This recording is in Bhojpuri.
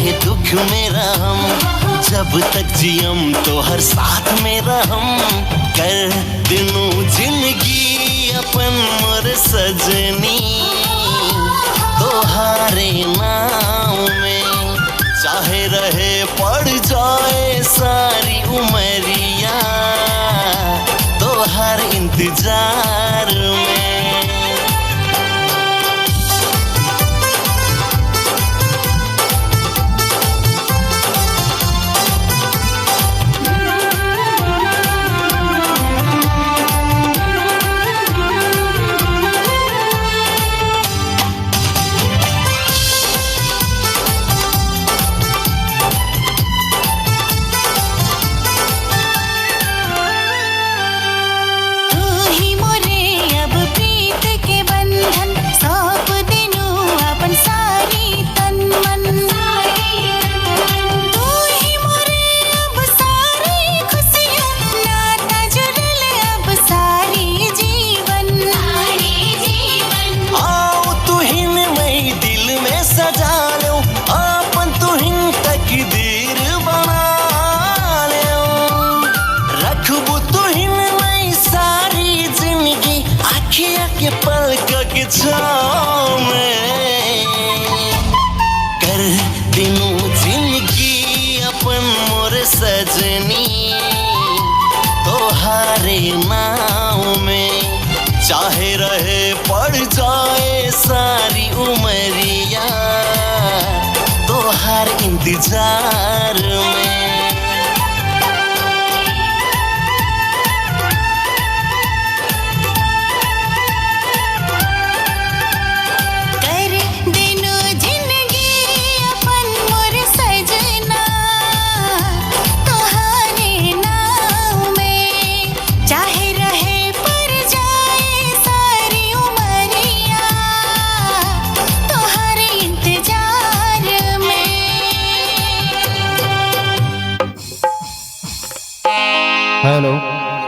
चाहे दुख मेरा हम, जब तक जियम तो हर साथ मेरा हम। कर दिनों जिंदगी अपन मोर सजनी, तोहारे नाम में चाहे रहे पड़ जाए सारी उमरिया, तोहार इंतजार में। के पलक के छाँव में कर दिनों जिंदगी अपन मोर सजनी, तोहारे नाव में चाहे रहे पड़ जाए सारी उमरिया, तोहार इंतजार में। हेलो।